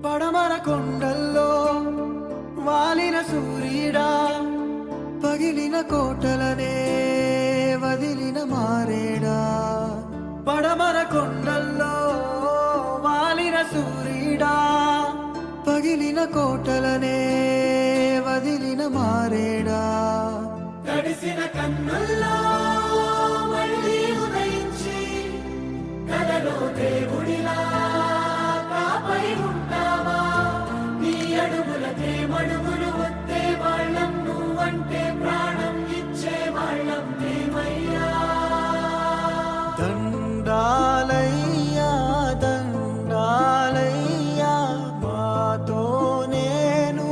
పడమర కొండల్లో వాలిన సూర్యుడా, పగిలిన కోటలనే వదిలిన మారేడా. పడమర కొండల్లో వాలిన సూర్యుడా, పగిలిన కోటలనే వదిలిన మారేడా. తడిసిన కన్నుల్లో మళ్ళీ ఉదయించి కలలో దేవుడిలా కాపై ఉంటావా. నీ అడుగులకే మడుగులు వస్తే వాళ్ళం, నువ్వంటే ప్రాణం ఇచ్చే వాళ్ళం మేమయ్యా. దండాలయ్యా దండాలయ్యా, మాతో నేను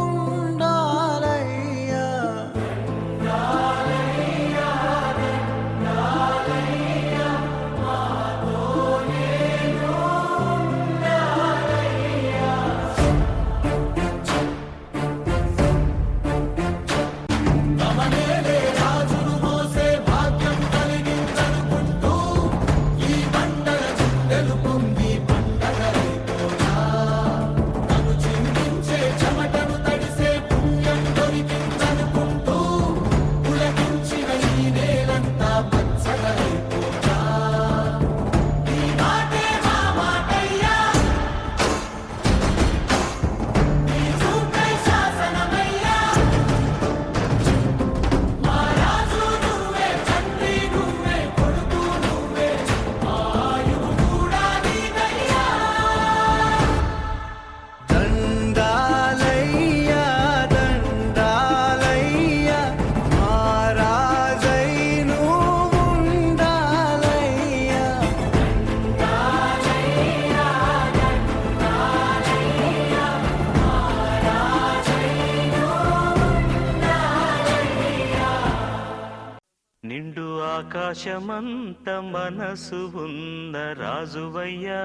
ఉండాలయ్యా. దండాలయ్యా దండాలయ్యా, మాతో నేను ఉండాలయ్యా. తమనేలే రాజును మోసే భాగ్యం కలిగిందనుకుంటూ ఈ పండగ చుట్టెలు పొంగి పండగలైపోనా. తను చిందించే చెమటను తడిసే పుణ్యం దొరికిందనుకుంటూ పులకించిన ఈ నేలంతా పచ్చగైపోనా. నీ మాటే మా మాటయ్యా, నీ చూపే శాసనమయ్యా. మా రాజు నువ్వే, తండ్రి నువ్వే, కొడుకు నువ్వే, ఆయువు కూడా నీదయ్యా. దండాలయ్యా దండాలయ్యా, మహారాజై నువ్వు ఉండాలయ్యా. దండాలయ్యా దండాలయ్యా, మహారాజై నువ్వుండాలయ్యా. నిండు ఆకాశమంత మనసు ఉన్న రాజువయ్యా,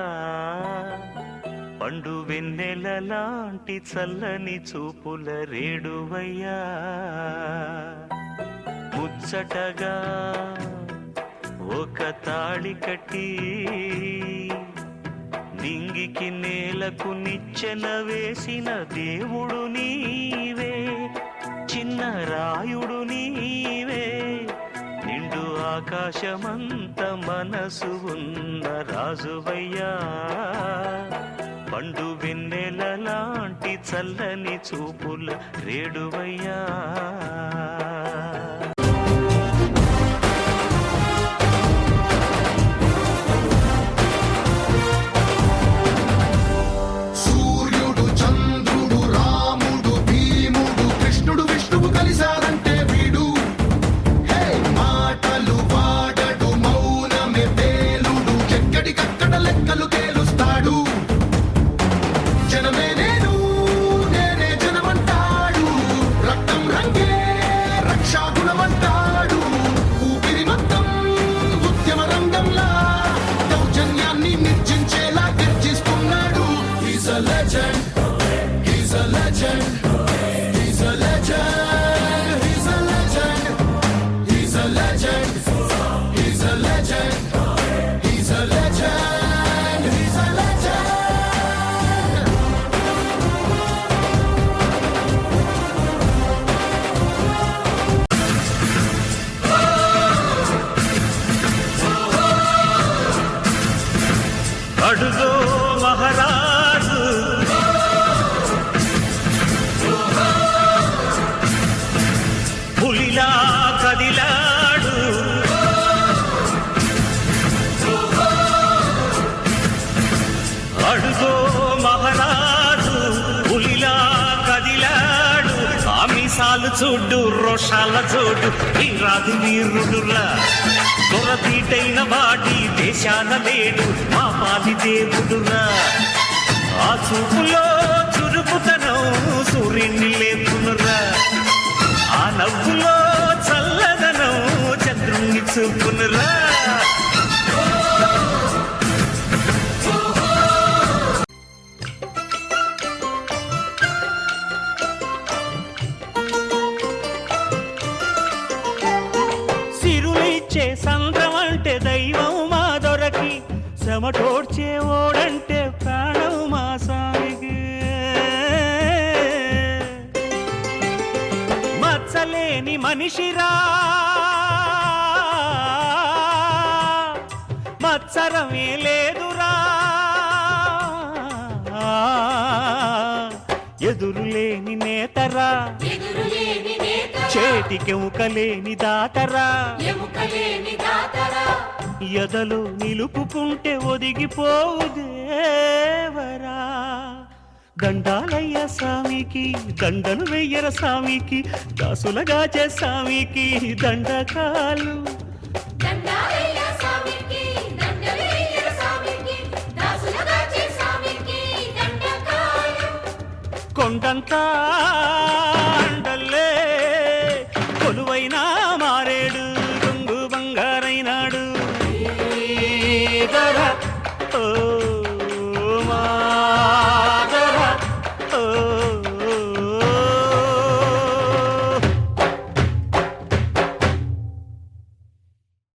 పండు వెన్నెలలాంటి చల్లని చూపుల రేడువయ్యా. ముచ్చటగా ఒక తాళి కట్టి నింగికి నేలకు నిచ్చెన వేసిన దేవుడు నీవే, చిన్న రాయుడు నీవే. నిండు ఆకాశమంత మనసు ఉన్న రాజువయ్యా, పండు వెన్నెలలాంటి చల్లని చూపుల రేడువయ్యా. సూర్యుడు చంద్రుడు రాముడు భీముడు కృష్ణుడు విష్ణువు కలిశారంటే వీడు. హే మాటలు వాడడు మౌనమే పేలుడు, ఎక్కడికక్కడ లెక్కలు తేలుస్తాడు. జనమే నేను నేనే జనమంటాడు, రక్తం రంగే రక్షాగుణమంటాడు. ఊపిరి మొత్తం ఉద్యమ రంగంలా దౌర్జన్యాన్ని నిర్జించేలా గర్జిస్తున్నాడు. He's a legend, he's a legend, he's a legend, he's a legend, he's a legend, he's a legend, he's a legend, he's a legend. అడుగో మహారాజు, పులిలా కదిలాడు. అడుగో మహారాజు, పులిలా కదిలాడు. ఆమిసాలు చూడు, రోషాల చూడు, ఈ రాజు వీరుడురా. దొరతీటైన వాడి దేశాన లేడు, మా పాలి దేవుడురా. ఆ చూపులో చురుకుతనం సూర్యుని లేపునురా, ఆ నవ్వులో చల్లదనం చంద్రుణ్ణి చూపునురా. సిరులిచ్చే సంద్రం అంటే దైవం మా దొరకి, చెమటోడ్చే ఓడంటే ప్రాణం మా సామికి. పని మనిషిరా మత్సరమే లేదురా ఎదురులేని నేతరా ఎదురులేని నేత చేతికెముకలేని దాతరా ఎముకలేని దాతరా ఎదలో నిలుపుకుంటే ఒదిగిపోవు దేవరా దండాలయ్య స్వామికి దండలు వెయ్యర స్వామికి దాసులగాచే స్వామికి దండకాలు దండాలయ్య స్వామికి దండవేయ్యర స్వామికి దాసులగాచే స్వామికి దండకాలు కొండంతా అండల్లే కొలువైనా మారేడు కొంగు బంగారైనాడు ఓ